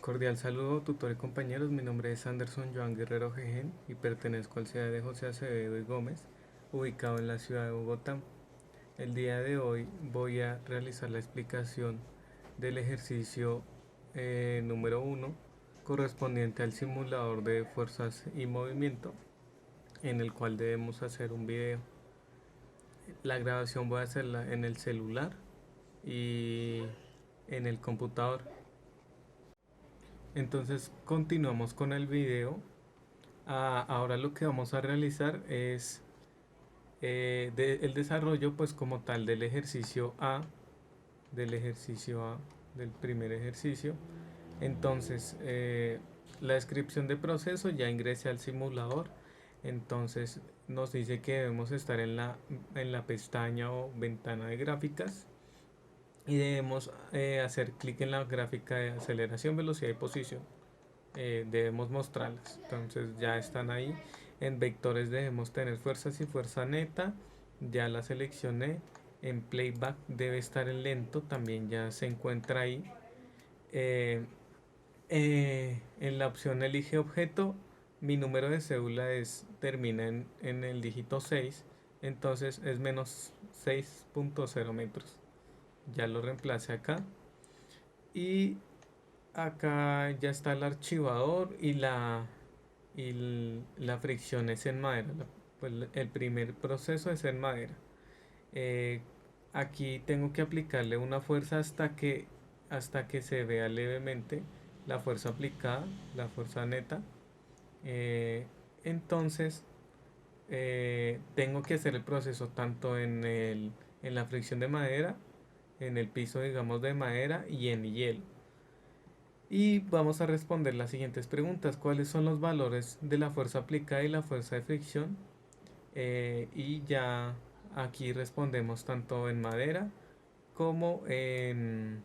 Cordial saludo, tutor y compañeros. Mi nombre es Anderson Joan Guerrero Jejen y pertenezco al CEA de José Acevedo y Gómez, ubicado en la ciudad de Bogotá. El día de hoy voy a realizar la explicación del ejercicio número 1, correspondiente al simulador de fuerzas y movimiento, en el cual debemos hacer un video. La grabación voy a hacerla en el celular y en el computador. Entonces continuamos con el video. Ahora lo que vamos a realizar es el desarrollo pues como tal del ejercicio A, del primer ejercicio. Entonces la descripción de proceso, ya ingresé al simulador. Entonces nos dice que debemos estar en la pestaña o ventana de gráficas y debemos hacer clic en la gráfica de aceleración, velocidad y posición. Debemos mostrarlas. Entonces ya están ahí. En vectores debemos tener fuerzas y fuerza neta. Ya la seleccioné. En playback debe estar en lento. También ya se encuentra ahí. Eh, en la opción elige objeto. Mi número de cédula termina en el dígito 6. Entonces es menos 6.0 metros. Ya lo reemplacé acá. Y acá ya está el archivador y la fricción es en madera. Pues el primer proceso es en madera. Eh, Aquí tengo que aplicarle una fuerza hasta que se vea levemente la fuerza aplicada, la fuerza neta. Eh, entonces tengo que hacer el proceso tanto en la fricción de madera, en el piso digamos de madera y en hielo. Y vamos a responder las siguientes preguntas. ¿Cuáles son los valores de la fuerza aplicada y la fuerza de fricción? Y ya aquí respondemos tanto en madera como en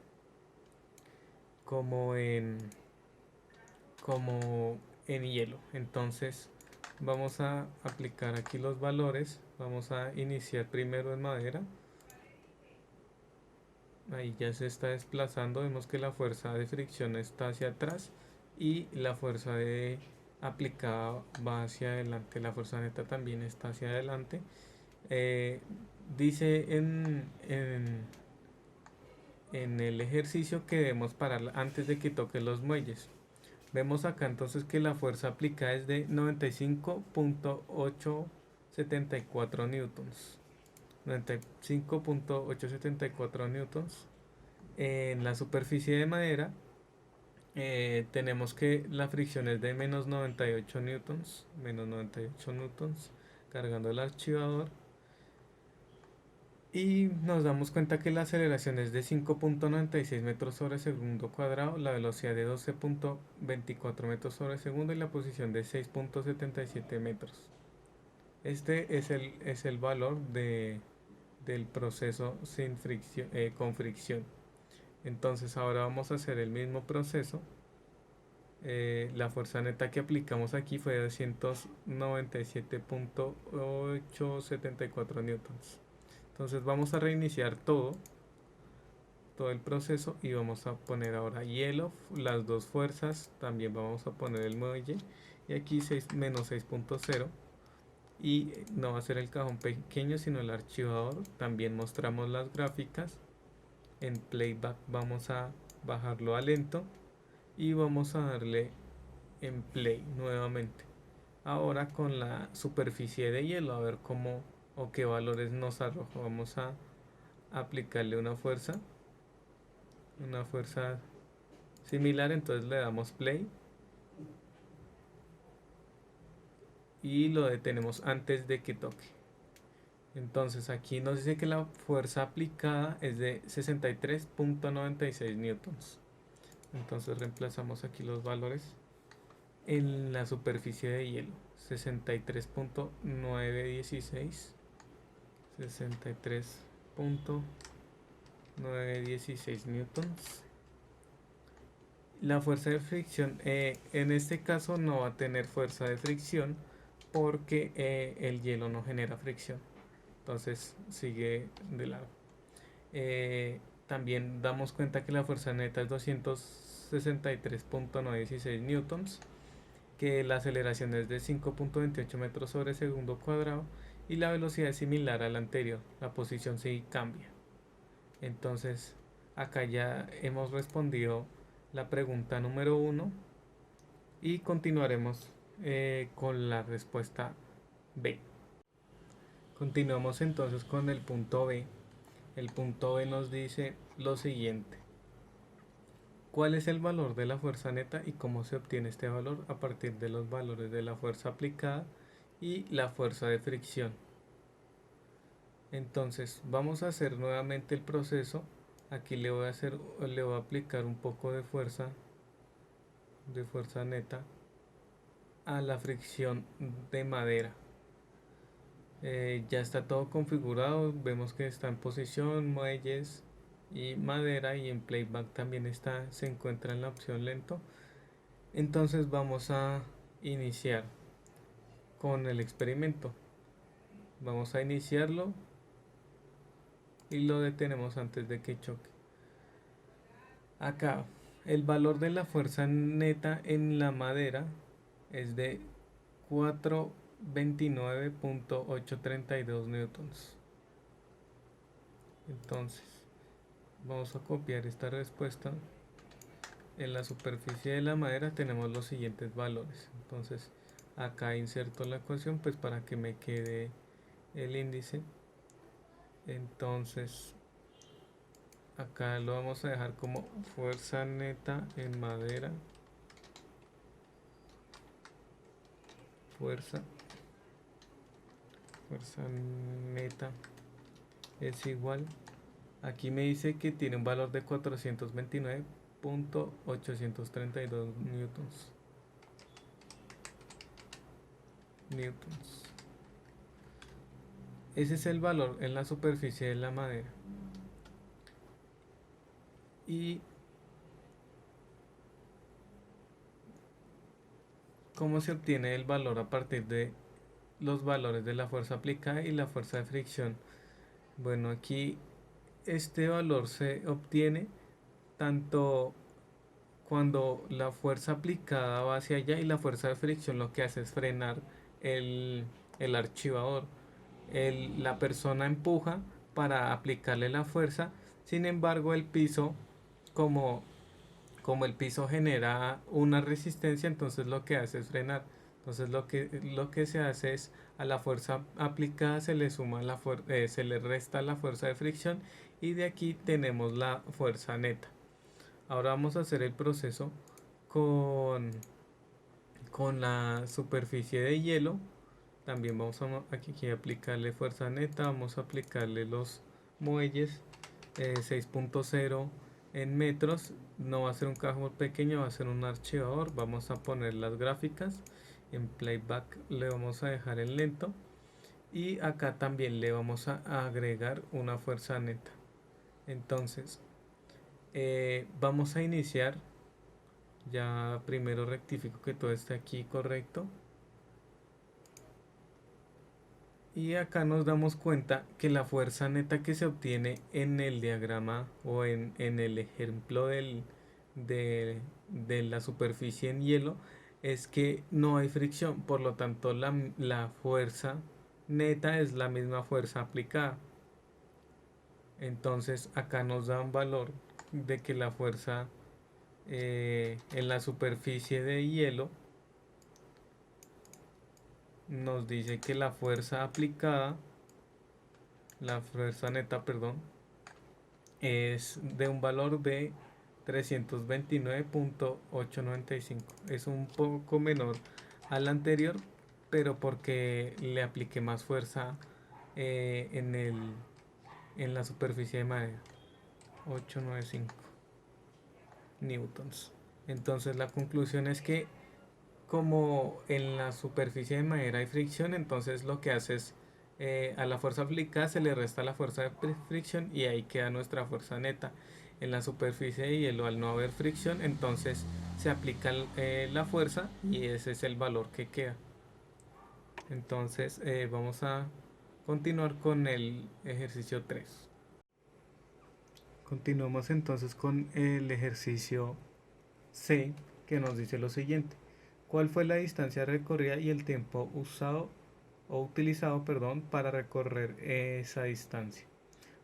como en como en hielo. Entonces vamos a aplicar aquí los valores. Vamos a iniciar primero en madera. Ahí ya se está desplazando. Vemos que la fuerza de fricción está hacia atrás y la fuerza de aplicada va hacia adelante. La fuerza neta también está hacia adelante. Eh, Dice en el ejercicio que debemos parar antes de que toque los muelles. Vemos acá entonces que la fuerza aplicada es de 95.874 newtons. 95.874 newtons. En la superficie de madera tenemos que la fricción es de menos 98 newtons. Menos 98 newtons. Cargando el archivador. Y nos damos cuenta que la aceleración es de 5.96 metros sobre segundo cuadrado, la velocidad de 12.24 metros sobre segundo y la posición de 6.77 metros. Este es el valor del proceso sin fricción, con fricción. Entonces ahora vamos a hacer el mismo proceso. La fuerza neta que aplicamos aquí fue de 297.874 newtons. Entonces vamos a reiniciar todo el proceso y vamos a poner ahora hielo, las dos fuerzas, también vamos a poner el muelle y aquí menos 6.0 y no va a ser el cajón pequeño sino el archivador. También mostramos las gráficas. En playback vamos a bajarlo a lento y vamos a darle en play nuevamente. Ahora con la superficie de hielo, a ver cómo o qué valores nos arroja. Vamos a aplicarle una fuerza similar, entonces le damos play y lo detenemos antes de que toque. Entonces aquí nos dice que la fuerza aplicada es de 63.96 newtons. Entonces reemplazamos aquí los valores en la superficie de hielo. 63.916 63.916 newtons. La fuerza de fricción en este caso no va a tener fuerza de fricción porque el hielo no genera fricción. Entonces sigue de lado. También damos cuenta que la fuerza neta es 63.916 newtons, que la aceleración es de 5.28 metros sobre segundo cuadrado y la velocidad es similar a la anterior, la posición sí cambia. Entonces acá ya hemos respondido la pregunta número 1 y continuaremos con la respuesta B. Continuamos entonces con el punto B. El punto B nos dice lo siguiente: ¿cuál es el valor de la fuerza neta y cómo se obtiene este valor a partir de los valores de la fuerza aplicada y la fuerza de fricción? Entonces vamos a hacer nuevamente el proceso. Aquí le voy a aplicar un poco de fuerza neta a la fricción de madera. Ya está todo configurado, vemos que está en posición, muelles y madera, y en playback también se encuentra en la opción lento. Entonces vamos a iniciar con el experimento. Vamos a iniciarlo y lo detenemos antes de que choque. Acá el valor de la fuerza neta en la madera es de 429.832 newtons. Entonces vamos a copiar esta respuesta. En la superficie de la madera tenemos los siguientes valores. Entonces acá inserto la ecuación pues para que me quede el índice. Entonces acá lo vamos a dejar como fuerza neta en madera. Fuerza neta es igual. Aquí me dice que tiene un valor de 429.832 newtons. Ese es el valor en la superficie de la madera. Y ¿cómo se obtiene el valor a partir de los valores de la fuerza aplicada y la fuerza de fricción? Bueno, aquí este valor se obtiene tanto cuando la fuerza aplicada va hacia allá y la fuerza de fricción lo que hace es frenar el archivador. La persona empuja para aplicarle la fuerza, sin embargo el piso, como el piso genera una resistencia, entonces lo que hace es frenar. Entonces lo que se hace es, a la fuerza aplicada se le suma se le resta la fuerza de fricción, y de aquí tenemos la fuerza neta. Ahora vamos a hacer el proceso con la superficie de hielo. También vamos a aquí aplicarle fuerza neta, vamos a aplicarle los muelles 6.0 en metros. No va a ser un cajón pequeño, va a ser un archivador. Vamos a poner las gráficas en playback, le vamos a dejar en lento, y acá también le vamos a agregar una fuerza neta. Entonces vamos a iniciar. Ya primero rectifico que todo esté aquí correcto. Y acá nos damos cuenta que la fuerza neta que se obtiene en el diagrama o en el ejemplo de la superficie en hielo es que no hay fricción, por lo tanto la fuerza neta es la misma fuerza aplicada. Entonces acá nos da un valor de que la fuerza en la superficie de hielo nos dice que la fuerza aplicada, la fuerza neta, perdón, es de un valor de 329.895. Es un poco menor al anterior, pero porque le apliqué más fuerza en la superficie de madera. 895 newtons. Entonces la conclusión es que como en la superficie de madera hay fricción, entonces lo que hace es a la fuerza aplicada se le resta la fuerza de fricción y ahí queda nuestra fuerza neta. En la superficie de hielo, al no haber fricción, entonces se aplica la fuerza y ese es el valor que queda. Entonces vamos a continuar con el ejercicio 3. Continuamos entonces con el ejercicio C, que nos dice lo siguiente. ¿Cuál fue la distancia recorrida y el tiempo usado o utilizado, perdón, para recorrer esa distancia?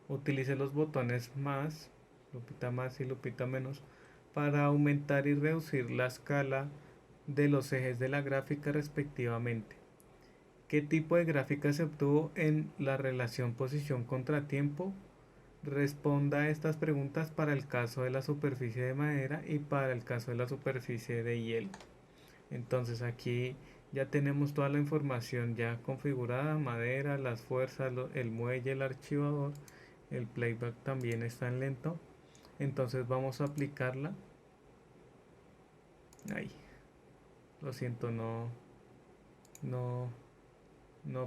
Utilice los botones más, lupita más y lupita menos para aumentar y reducir la escala de los ejes de la gráfica respectivamente. ¿Qué tipo de gráfica se obtuvo en la relación posición contratiempo? Responda a estas preguntas para el caso de la superficie de madera y para el caso de la superficie de hielo. Entonces aquí ya tenemos toda la información ya configurada: madera, las fuerzas, el muelle, el archivador. El playback también está en lento. Entonces vamos a aplicarla. Ay, lo siento, no, no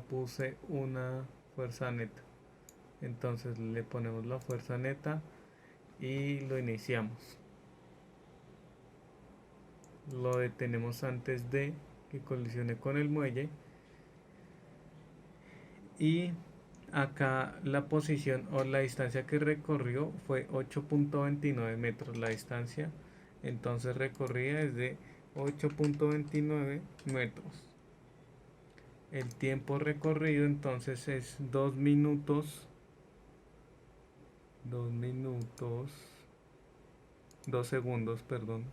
puse una fuerza neta. Entonces le ponemos la fuerza neta y lo iniciamos. Lo detenemos antes de que colisione con el muelle. Y acá la posición o la distancia que recorrió fue 8.29 metros la distancia. Entonces recorrida es de 8.29 metros. El tiempo recorrido entonces es 2 minutos, 2 segundos, perdón.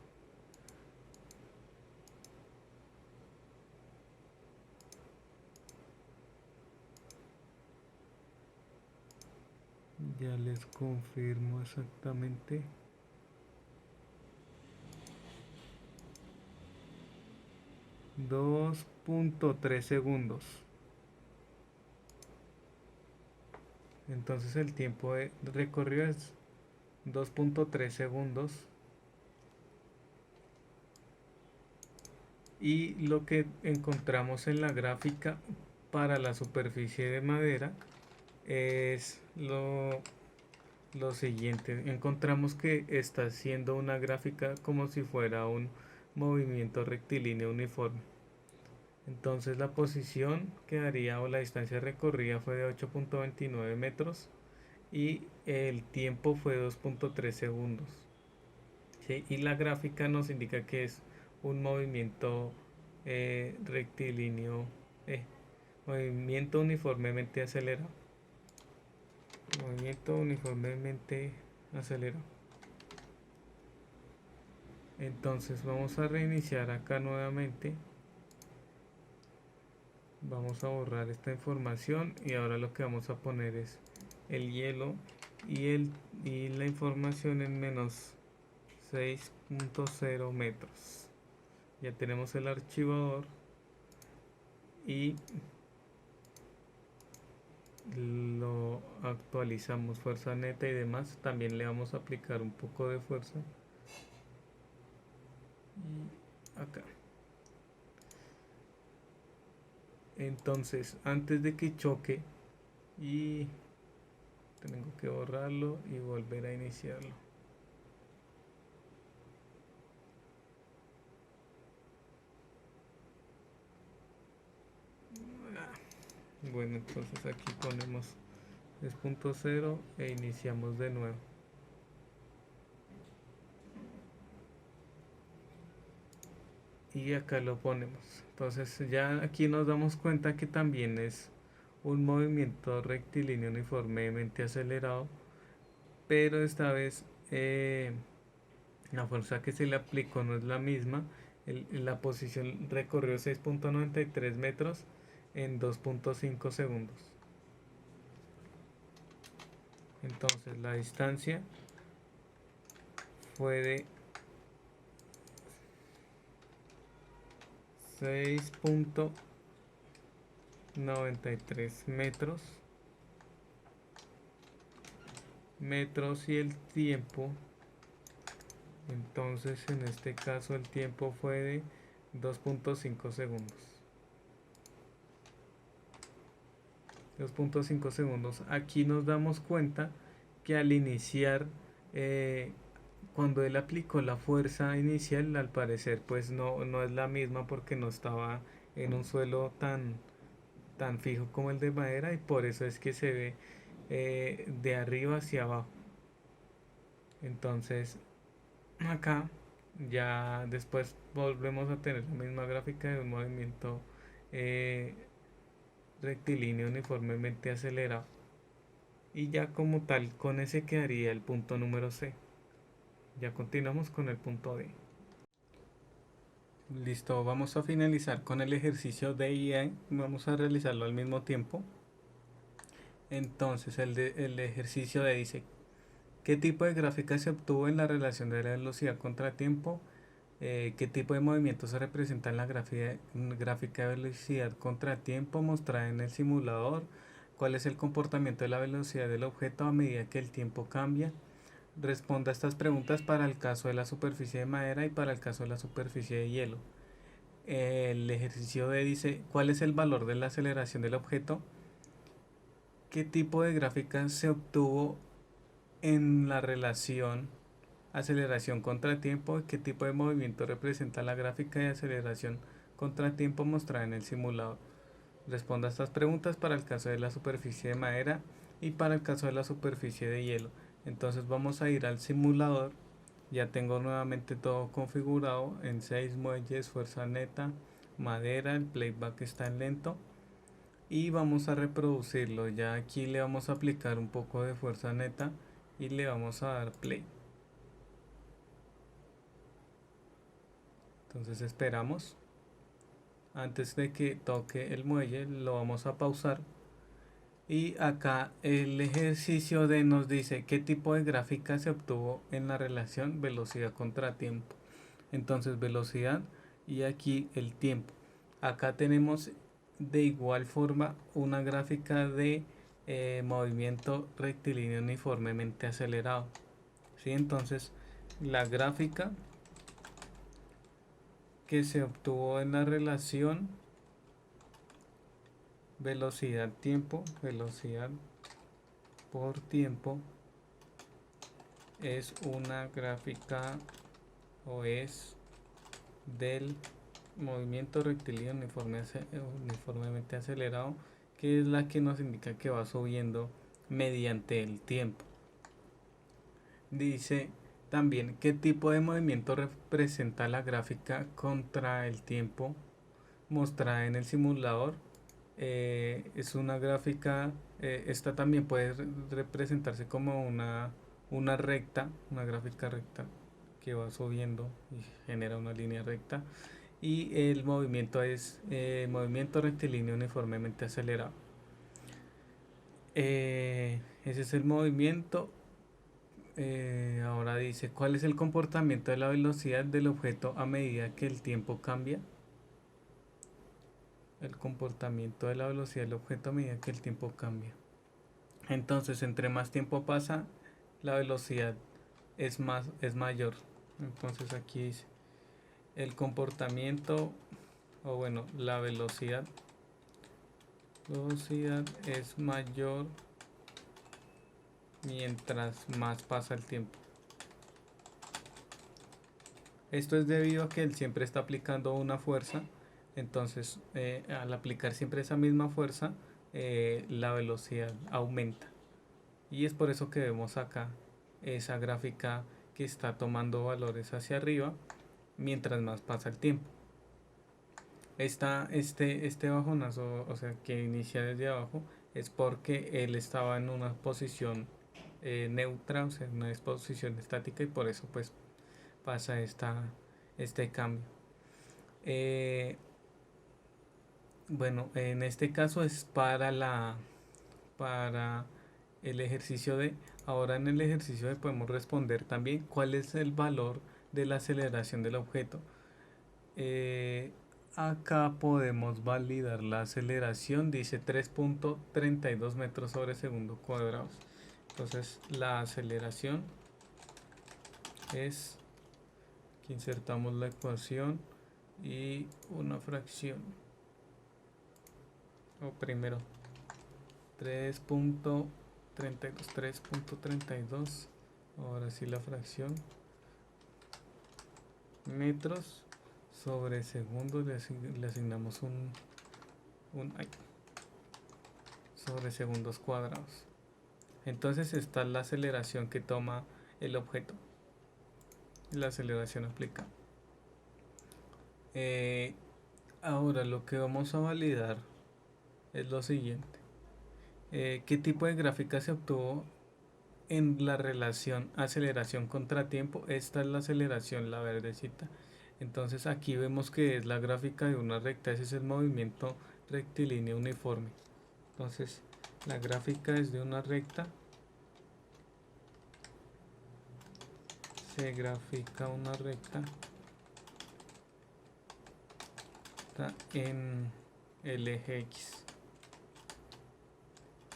Ya les confirmo exactamente. 2.3 segundos. Entonces el tiempo de recorrido es 2.3 segundos. Y lo que encontramos en la gráfica para la superficie de madera es lo siguiente. Encontramos que está haciendo una gráfica como si fuera un movimiento rectilíneo uniforme. Entonces la posición que daría o la distancia recorrida fue de 8.29 metros y el tiempo fue 2.3 segundos. ¿Sí? Y la gráfica nos indica que es un movimiento rectilíneo, movimiento uniformemente acelerado. Movimiento uniformemente acelerado. Entonces vamos a reiniciar acá nuevamente. Vamos a borrar esta información y ahora lo que vamos a poner es el hielo y la información en menos 6.0 metros. Ya tenemos el archivador y lo actualizamos, fuerza neta y demás. También le vamos a aplicar un poco de fuerza. Y acá. Entonces, antes de que choque, y tengo que borrarlo y volver a iniciarlo. Bueno, entonces aquí ponemos 3.0 e iniciamos de nuevo. Y acá lo ponemos. Entonces ya aquí nos damos cuenta que también es un movimiento rectilíneo uniformemente acelerado, pero esta vez la fuerza que se le aplicó no es la misma. La posición recorrió 6.93 metros en 2.5 segundos. Entonces la distancia fue de 6.93 metros y el tiempo, entonces en este caso el tiempo fue de 2.5 segundos. 2.5 segundos. Aquí nos damos cuenta que al iniciar, cuando él aplicó la fuerza inicial, al parecer pues no es la misma porque no estaba en un suelo tan fijo como el de madera, y por eso es que se ve de arriba hacia abajo. Entonces acá Ya después volvemos a tener la misma gráfica de un movimiento eh, rectilíneo uniformemente acelerado. Y ya como tal, con ese quedaría el punto número C. Ya continuamos con el punto D. Listo, vamos a finalizar con el ejercicio D y E. Vamos a realizarlo al mismo tiempo. Entonces, el ejercicio D dice: ¿qué tipo de gráfica se obtuvo en la relación de la velocidad contra tiempo? ¿Qué tipo de movimiento se representa en la gráfica de velocidad contra tiempo mostrada en el simulador? ¿Cuál es el comportamiento de la velocidad del objeto a medida que el tiempo cambia? Responda a estas preguntas para el caso de la superficie de madera y para el caso de la superficie de hielo. El ejercicio D dice: ¿cuál es el valor de la aceleración del objeto? ¿Qué tipo de gráfica se obtuvo en la relación aceleración contra tiempo? ¿Qué tipo de movimiento representa la gráfica de aceleración contra tiempo mostrada en el simulador? Responda a estas preguntas para el caso de la superficie de madera y para el caso de la superficie de hielo. Entonces vamos a ir al simulador. Ya tengo nuevamente todo configurado en 6 muelles, fuerza neta, madera, el playback está en lento y vamos a reproducirlo. Ya aquí le vamos a aplicar un poco de fuerza neta y le vamos a dar play. Entonces esperamos. Antes de que toque el muelle lo vamos a pausar. Y acá el ejercicio de nos dice qué tipo de gráfica se obtuvo en la relación velocidad contra tiempo. Entonces velocidad y aquí el tiempo. Acá tenemos de igual forma una gráfica de movimiento rectilíneo uniformemente acelerado. ¿Sí? Entonces la gráfica que se obtuvo en la relación velocidad-tiempo, velocidad por tiempo, es una gráfica o es del movimiento rectilíneo uniformemente acelerado, que es la que nos indica que va subiendo mediante el tiempo. Dice también qué tipo de movimiento representa la gráfica contra el tiempo mostrada en el simulador. Es una gráfica, esta también puede representarse como una recta, una gráfica recta que va subiendo y genera una línea recta. Y el movimiento es movimiento rectilíneo uniformemente acelerado. Ese es el movimiento. Ahora dice: ¿cuál es el comportamiento de la velocidad del objeto a medida que el tiempo cambia? El comportamiento de la velocidad del objeto a medida que el tiempo cambia. Entonces, entre más tiempo pasa, la velocidad es mayor. Entonces aquí dice el comportamiento, o bueno, la velocidad es mayor mientras más pasa el tiempo. Esto es debido a que él siempre está aplicando una fuerza. Entonces al aplicar siempre esa misma fuerza, la velocidad aumenta. Y es por eso que vemos acá esa gráfica que está tomando valores hacia arriba mientras más pasa el tiempo. Este bajonazo, o sea, que inicia desde abajo, es porque él estaba en una posición neutra, o sea, en una posición estática, y por eso pues pasa este cambio. Eh, bueno, en este caso es para el ejercicio de. Ahora en el ejercicio de podemos responder también cuál es el valor de la aceleración del objeto. Eh, Acá podemos validar la aceleración, dice 3.32 metros sobre segundo cuadrados. Entonces la aceleración es, que insertamos la ecuación y una fracción, o primero 3.32, ahora sí la fracción, metros sobre segundo, le asignamos un sobre segundos cuadrados. Entonces esta es la aceleración que toma el objeto. la aceleración aplicada. Ahora lo que vamos a validar es lo siguiente. ¿Qué tipo de gráfica se obtuvo en la relación aceleración contra tiempo? Esta es la aceleración, la verdecita. Entonces aquí vemos que es la gráfica de una recta, ese es el movimiento rectilíneo uniforme. Entonces la gráfica es de una recta, se grafica una recta en el eje X,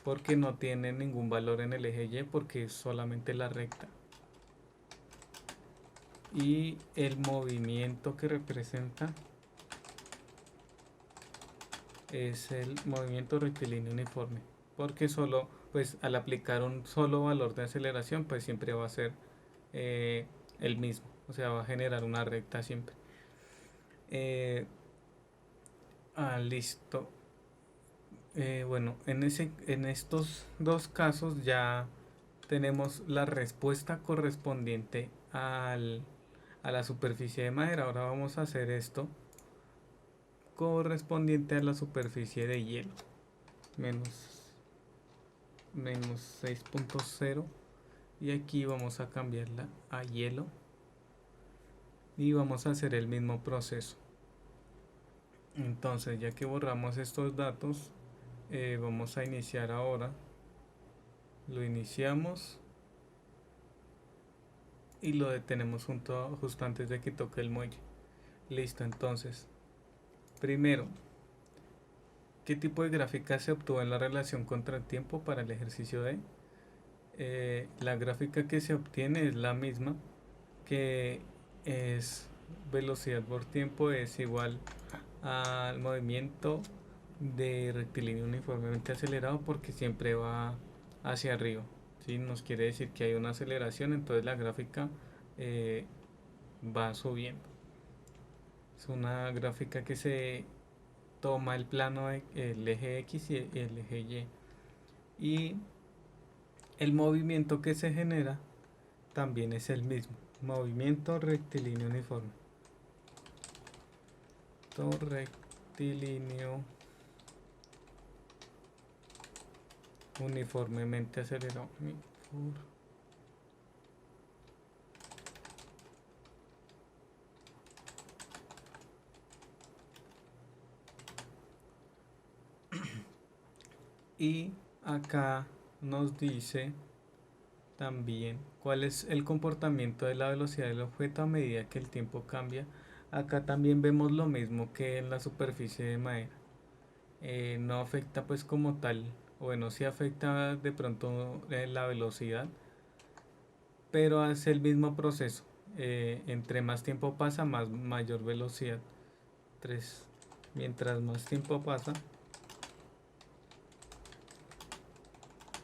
porque no tiene ningún valor en el eje Y, porque es solamente la recta. Y el movimiento que representa es el movimiento rectilíneo uniforme, porque solo, pues al aplicar un solo valor de aceleración, pues siempre va a ser el mismo, o sea, va a generar una recta siempre. Listo. Bueno, en estos dos casos ya tenemos la respuesta correspondiente a la superficie de madera. Ahora vamos a hacer esto correspondiente a la superficie de hielo. Menos 6.0, y aquí vamos a cambiarla a hielo y vamos a hacer el mismo proceso. Entonces, ya que borramos estos datos, vamos a iniciar ahora. Lo iniciamos y lo detenemos justo antes de que toque el muelle. Listo. Entonces, primero, ¿qué tipo de gráfica se obtuvo en la relación contra el tiempo para el ejercicio de? La gráfica que se obtiene es la misma, que es velocidad por tiempo es igual al movimiento de rectilíneo uniformemente acelerado, porque siempre va hacia arriba, ¿sí? Nos quiere decir que hay una aceleración, entonces la gráfica va subiendo. Es una gráfica que se toma el plano el eje X y el eje Y, y el movimiento que se genera también es el mismo, movimiento rectilíneo uniforme. Rectilíneo uniformemente acelerado. Y acá nos dice también cuál es el comportamiento de la velocidad del objeto a medida que el tiempo cambia. Acá también vemos lo mismo que en la superficie de madera. No afecta pues como tal, bueno, sí afecta de pronto la velocidad, pero hace el mismo proceso. Entre más tiempo pasa, mayor velocidad. 3. Mientras más tiempo pasa,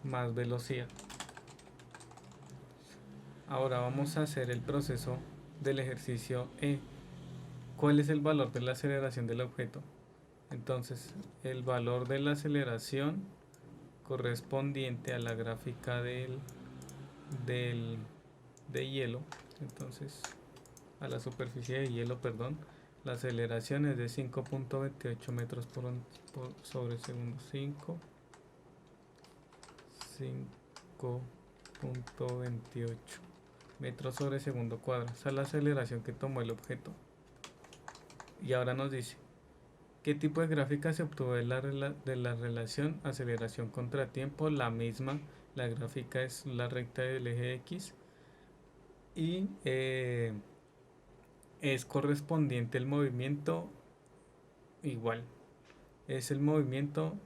más velocidad. Ahora vamos a hacer el proceso del ejercicio E. ¿Cuál es el valor de la aceleración del objeto? Entonces, el valor de la aceleración correspondiente a la gráfica de hielo, entonces a la superficie de hielo, perdón, la aceleración es de 5.28 metros sobre segundo. 5.28 metros sobre segundo cuadrado. Esa es la aceleración que tomó el objeto. Y ahora nos dice, ¿qué tipo de gráfica se obtuvo de la relación aceleración contra tiempo? La misma, la gráfica es la recta del eje X, y es correspondiente el movimiento igual, es el movimiento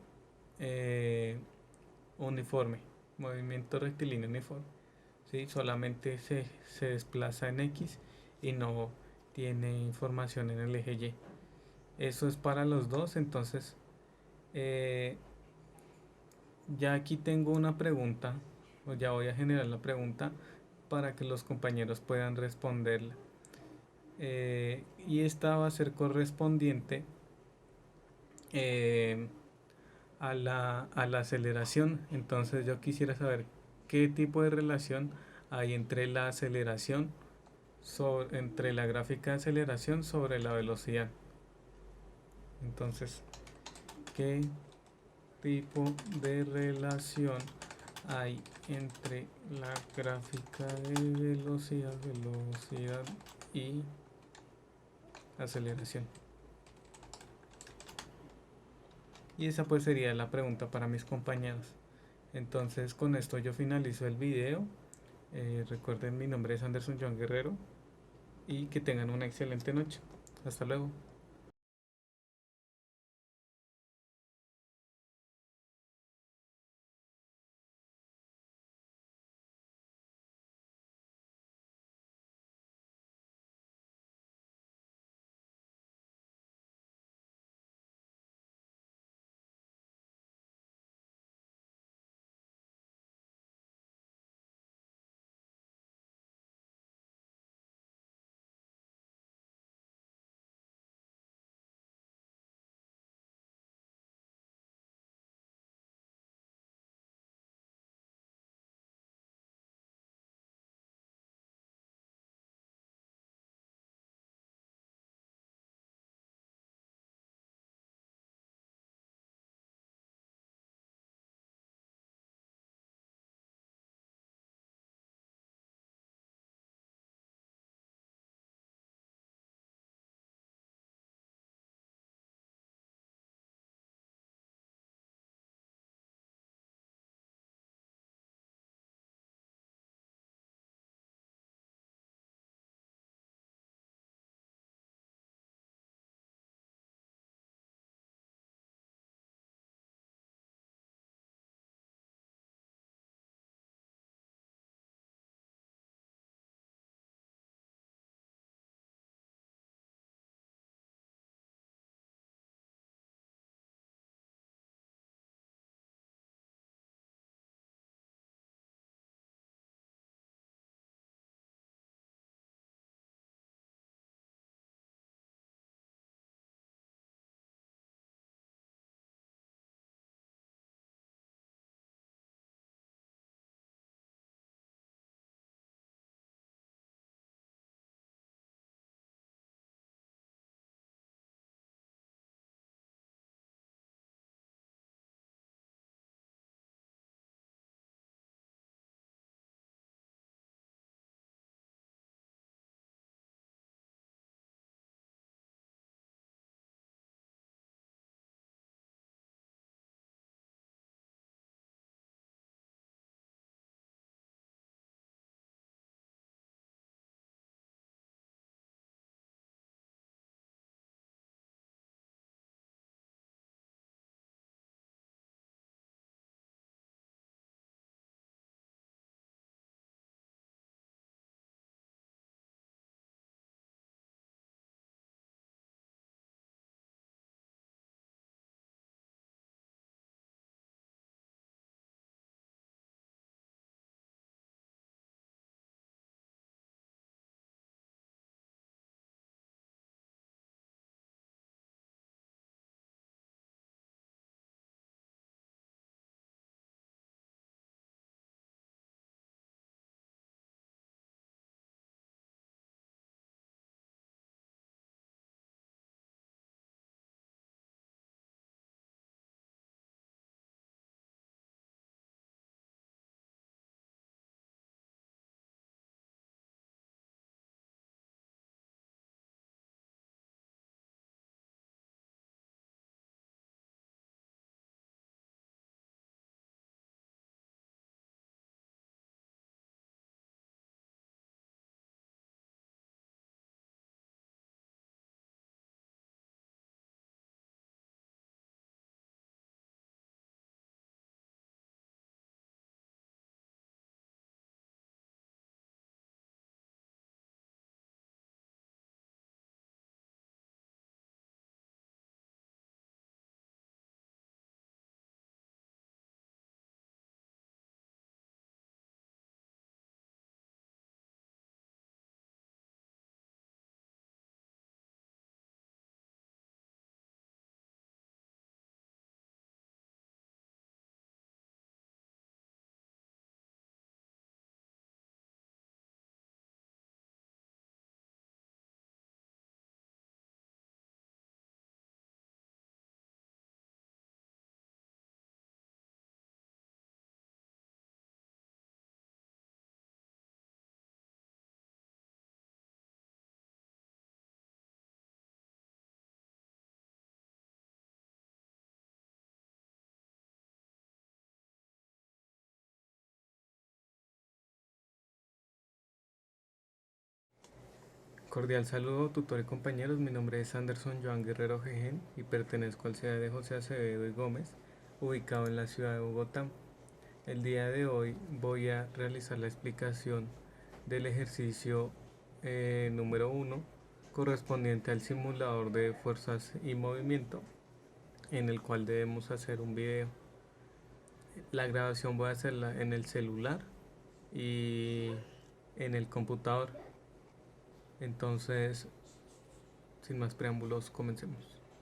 uniforme, movimiento rectilíneo uniforme, ¿sí? Solamente se desplaza en X y no tiene información en el eje Y. Eso es para los dos. Entonces ya aquí tengo una pregunta, o ya voy a generar la pregunta para que los compañeros puedan responderla. Y esta va a ser correspondiente a la aceleración. Entonces yo quisiera saber qué tipo de relación hay entre la aceleración entre la gráfica de aceleración sobre la velocidad. Entonces, ¿qué tipo de relación hay entre la gráfica de velocidad y aceleración? Y esa pues sería la pregunta para mis compañeros. Entonces con esto yo finalizo el video. Recuerden, mi nombre es Anderson Joan Guerrero y que tengan una excelente noche. Hasta luego. Cordial saludo, tutor y compañeros. Mi nombre es Anderson Joan Guerrero Jejen y pertenezco al CEA de José Acevedo y Gómez, ubicado en la ciudad de Bogotá. El día de hoy voy a realizar la explicación del ejercicio número 1 correspondiente al simulador de fuerzas y movimiento, en el cual debemos hacer un video. La grabación voy a hacerla en el celular y en el computador. Entonces, sin más preámbulos, comencemos.